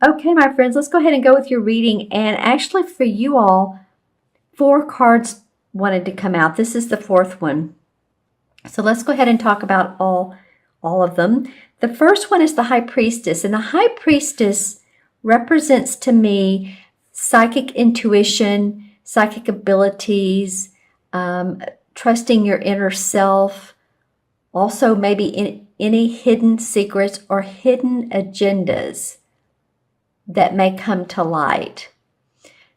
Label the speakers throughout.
Speaker 1: Okay, my friends, let's go ahead and go with your reading. And actually, for you all, 4 cards wanted to come out. This is the 4th one. So let's go ahead and talk about all of them. The first one is the High Priestess, and the High Priestess represents to me psychic intuition, psychic abilities, trusting your inner self, also maybe in any hidden secrets or hidden agendas that may come to light.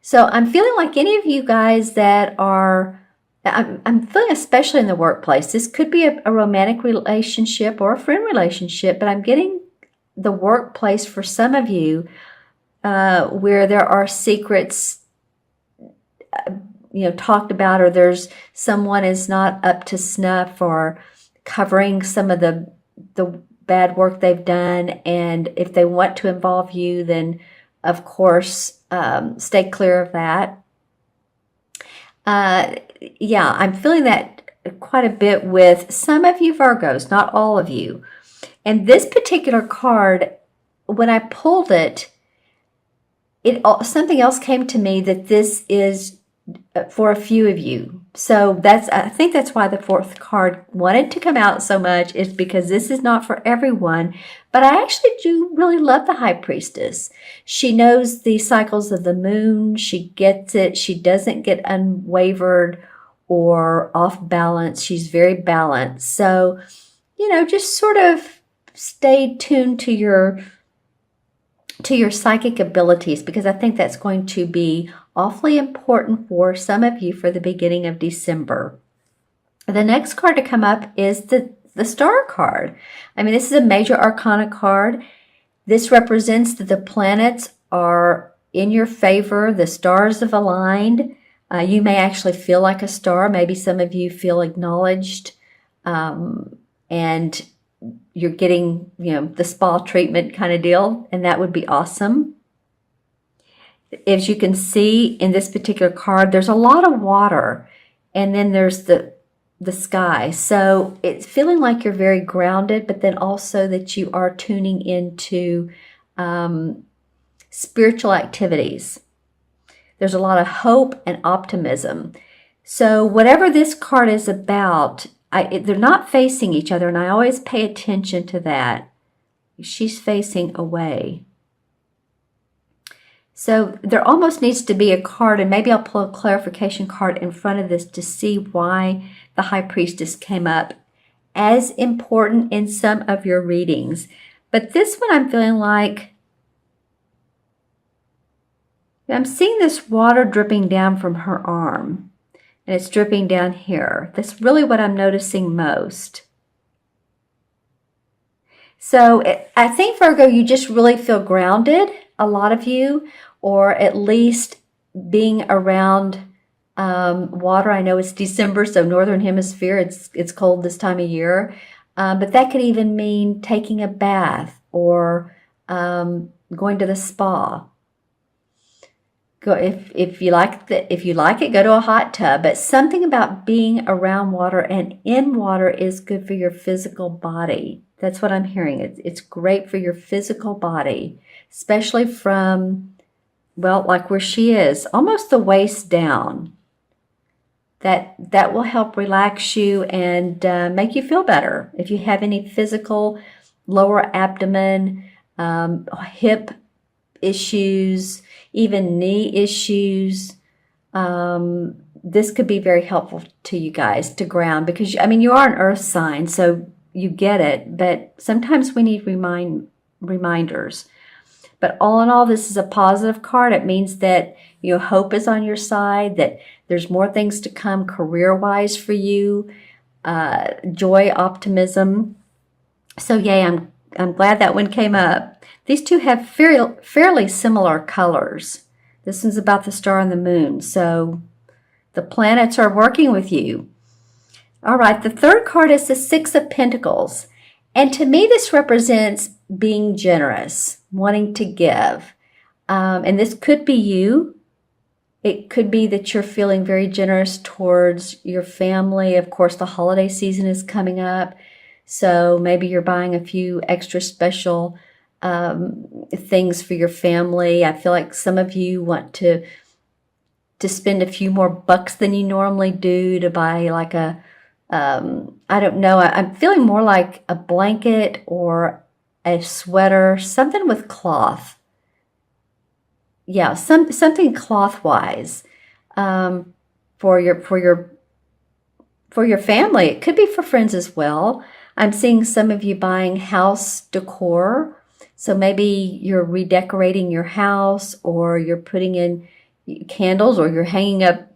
Speaker 1: So I'm feeling like any of you guys that are, I'm feeling especially in the workplace, this could be a romantic relationship or a friend relationship, but I'm getting the workplace for some of you where there are secrets, talked about, or there's someone is not up to snuff or covering some of the bad work they've done. And if they want to involve you, then of course, stay clear of that. Yeah, I'm feeling that quite a bit with some of you Virgos, not all of you. And this particular card, when I pulled it, something else came to me that this is for a few of you. So I think that's why the 4th card wanted to come out so much, is because this is not for everyone. But I actually do really love the High Priestess. She knows the cycles of the moon. She gets it. She doesn't get unwavered or off balance. She's very balanced. So, just sort of stay tuned to your psychic abilities, because I think that's going to be awfully important for some of you for the beginning of December. The next card to come up is the Star card. I mean, this is a major arcana card. This represents that the planets are in your favor. The stars have aligned. You may actually feel like a star. Maybe some of you feel acknowledged, and you're getting, the spa treatment kind of deal, and that would be awesome. As you can see in this particular card, there's a lot of water, and then there's the sky. So it's feeling like you're very grounded, but then also that you are tuning into spiritual activities. There's a lot of hope and optimism. So whatever this card is about, they're not facing each other, and I always pay attention to that. She's facing away. So there almost needs to be a card, and maybe I'll pull a clarification card in front of this to see why the High Priestess came up as important in some of your readings. But this one I'm feeling like I'm seeing this water dripping down from her arm, and it's dripping down here. That's really what I'm noticing most. So I think, Virgo, you just really feel grounded, a lot of you, or at least being around water. I know it's December, so Northern Hemisphere, it's cold this time of year. But that could even mean taking a bath or going to the spa. Go if you like it, go to a hot tub. But something about being around water and in water is good for your physical body. That's what I'm hearing. It's great for your physical body, especially from, well, like where she is, almost the waist down. That will help relax you and make you feel better. If you have any physical lower abdomen, hip issues, even knee issues, this could be very helpful to you guys to ground, because I mean, you are an earth sign, so you get it, but sometimes we need reminders. But all in all, this is a positive card. It means that hope is on your side, that there's more things to come career-wise for you, joy, optimism. So yay, I'm glad that one came up. These two have fairly similar colors. This one's about the star and the moon, so the planets are working with you. All right, the third card is the Six of Pentacles. And to me, this represents being generous, wanting to give. And this could be you. It could be that you're feeling very generous towards your family. Of course, the holiday season is coming up. So maybe you're buying a few extra special things for your family. I feel like some of you want to spend a few more bucks than you normally do to buy like a, I don't know, I'm feeling more like a blanket or a sweater, something with cloth. Yeah, something cloth-wise, for your family. It could be for friends as well. I'm seeing some of you buying house decor. So maybe you're redecorating your house, or you're putting in candles, or you're hanging up,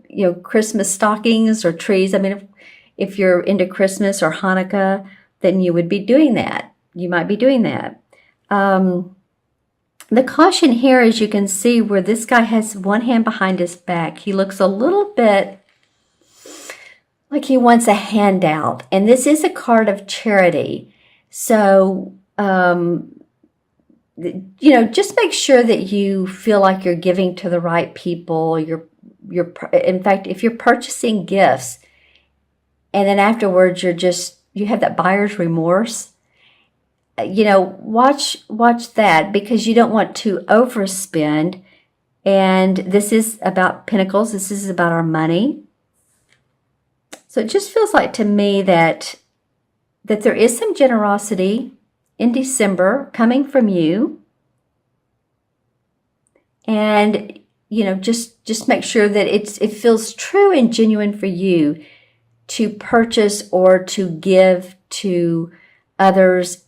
Speaker 1: Christmas stockings or trees. I mean, if you're into Christmas or Hanukkah, then you would be doing that. You might be doing that. The caution here, as you can see, where this guy has one hand behind his back, he looks a little bit like he wants a handout. And this is a card of charity. So, just make sure that you feel like you're giving to the right people. In fact, if you're purchasing gifts and then afterwards you have that buyer's remorse, watch that, because you don't want to overspend. And this is about pentacles. This is about our money. So it just feels like to me that there is some generosity in December coming from you. And, just make sure that it feels true and genuine for you to purchase or to give to others,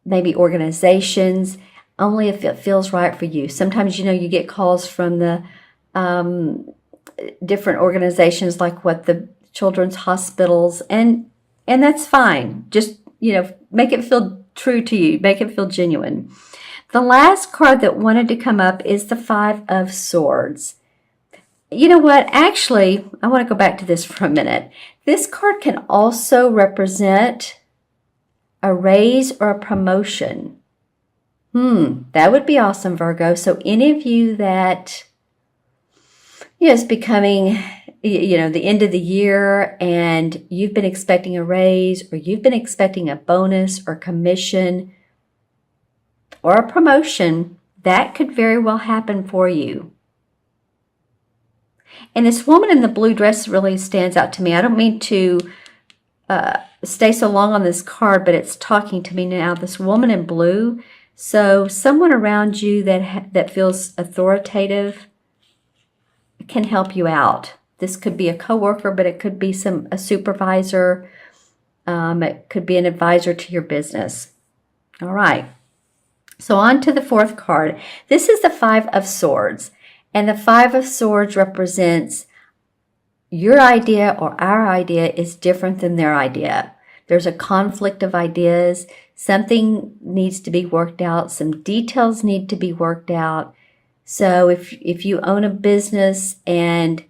Speaker 1: maybe organizations, only if it feels right for you. Sometimes, you get calls from the different organizations, like the children's hospitals, and that's fine. Just, make it feel true to you. Make it feel genuine. The last card that wanted to come up is the Five of Swords. You know what? Actually, I want to go back to this for a minute. This card can also represent a raise or a promotion. That would be awesome, Virgo. So any of you that, it's becoming, the end of the year, and you've been expecting a raise, or you've been expecting a bonus or commission or a promotion, that could very well happen for you. And this woman in the blue dress really stands out to me. I don't mean to stay so long on this card, but it's talking to me now. This woman in blue. So someone around you that feels authoritative can help you out. This could be a coworker, but it could be a supervisor. It could be an advisor to your business. All right. So on to the fourth card. This is the Five of Swords. And the Five of Swords represents your idea or our idea is different than their idea. There's a conflict of ideas. Something needs to be worked out. Some details need to be worked out. So if you own a business and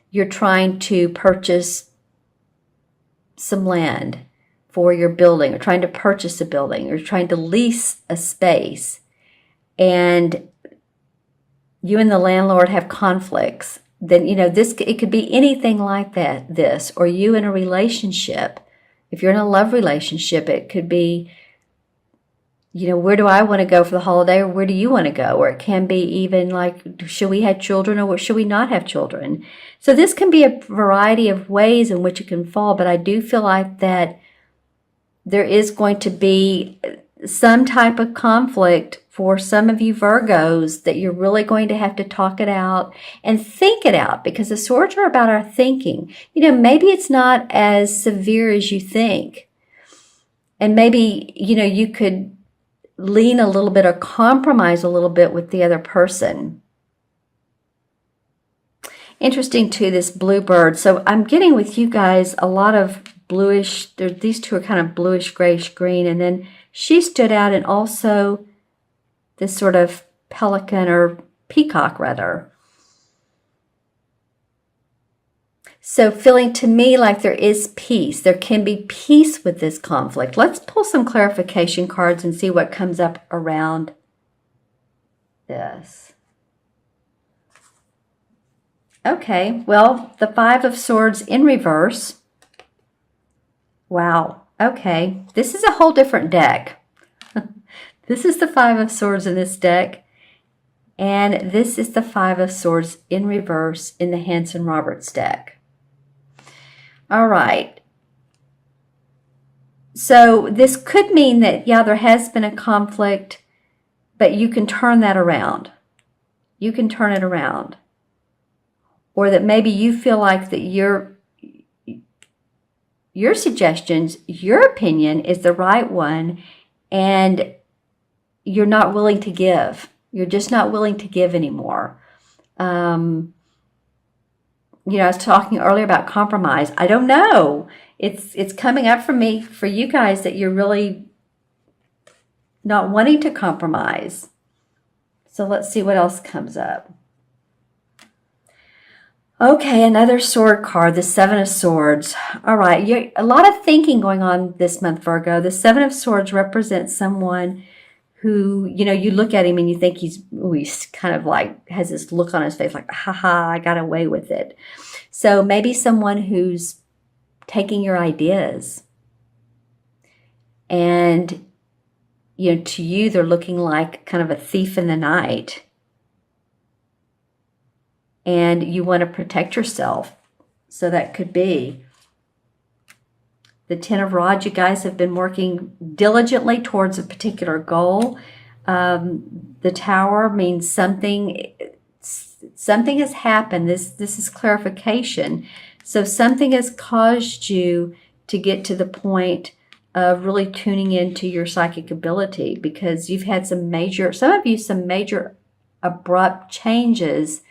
Speaker 1: you're trying to purchase some land for your building, or trying to purchase a building, or trying to lease a space, and you and the landlord have conflicts, then, it could be anything like that, or you in a relationship. If you're in a love relationship, it could be, where do I want to go for the holiday, or where do you want to go? Or it can be even like, should we have children, or should we not have children? So this can be a variety of ways in which it can fall, but I do feel like that there is going to be some type of conflict for some of you Virgos, that you're really going to have to talk it out and think it out, because the swords are about our thinking. Maybe it's not as severe as you think. And maybe, you could lean a little bit or compromise a little bit with the other person. Interesting too, this bluebird. So I'm getting with you guys a lot of bluish, these two are kind of bluish, grayish green, and then she stood out, and also this sort of pelican, or peacock rather. So feeling to me like there is peace. There can be peace with this conflict. Let's pull some clarification cards and see what comes up around this. Okay, well, the Five of Swords in reverse. Wow, okay. This is a whole different deck. This is the Five of Swords in this deck, and this is the Five of Swords in reverse in the Hanson-Roberts deck. All right. So this could mean that, yeah, there has been a conflict, but you can turn that around. You can turn it around. Or that maybe you feel like that your suggestions, your opinion is the right one, and you're not willing to give. You're just not willing to give anymore. I was talking earlier about compromise. I don't know. It's coming up for me, for you guys, that you're really not wanting to compromise. So let's see what else comes up. Okay, another sword card, the Seven of Swords. All right, a lot of thinking going on this month, Virgo. The Seven of Swords represents someone who, you look at him and you think he's kind of like has this look on his face like, haha, I got away with it. So maybe someone who's taking your ideas, and to you they're looking like kind of a thief in the night, and you want to protect yourself. So that could be the Ten of Rods. You guys have been working diligently towards a particular goal. The Tower means something has happened. This is clarification. So something has caused you to get to the point of really tuning into your psychic ability, because you've had some major abrupt changes.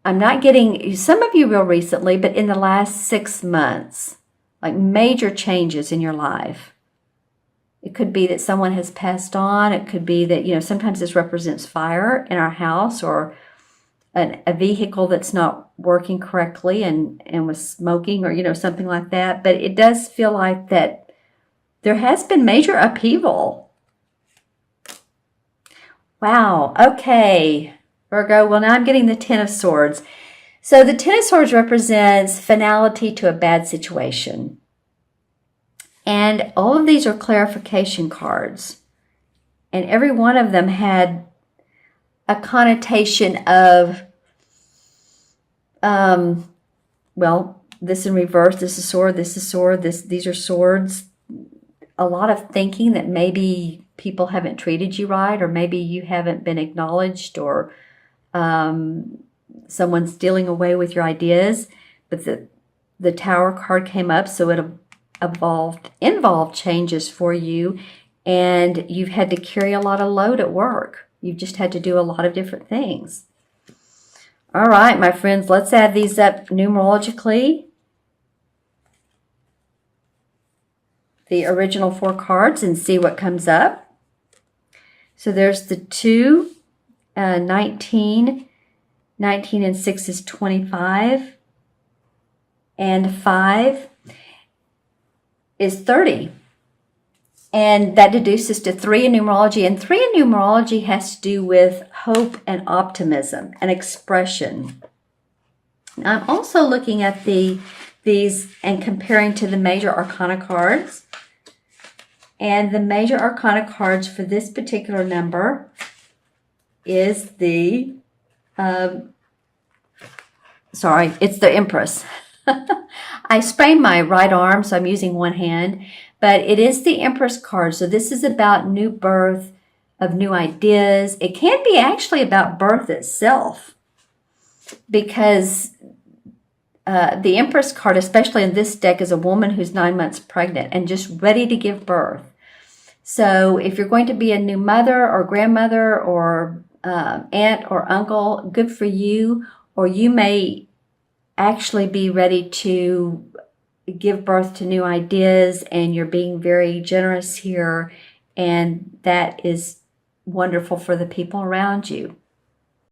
Speaker 1: I'm not getting some of you real recently, but in the last 6 months, like major changes in your life. It could be that someone has passed on. It could be that, sometimes this represents fire in our house, or a vehicle that's not working correctly and was smoking, or, something like that. But it does feel like that there has been major upheaval. Wow. Okay, Virgo. Well, now I'm getting the Ten of Swords. So the Ten of Swords represents finality to a bad situation. And all of these are clarification cards. And every one of them had a connotation of, this in reverse, this is sword, this is sword, these are swords. A lot of thinking that maybe people haven't treated you right, or maybe you haven't been acknowledged, or someone's stealing away with your ideas. But the Tower card came up, so it involved changes for you, and you've had to carry a lot of load at work. You've just had to do a lot of different things. All right, my friends, let's add these up numerologically. The original 4 cards, and see what comes up. So there's the 2, 19. 19 and 6 is 25. And 5 is 30. And that deduces to 3 in numerology. And 3 in numerology has to do with hope and optimism and expression. Now, I'm also looking at these and comparing to the major arcana cards. And the major arcana cards for this particular number is the, it's the Empress. I sprained my right arm, so I'm using one hand. But it is the Empress card. So this is about new birth of new ideas. It can be actually about birth itself, because the Empress card, especially in this deck, is a woman who's 9 months pregnant and just ready to give birth. So if you're going to be a new mother or grandmother or aunt or uncle, good for you. Or you may actually be ready to give birth to new ideas, and you're being very generous here, and that is wonderful for the people around you.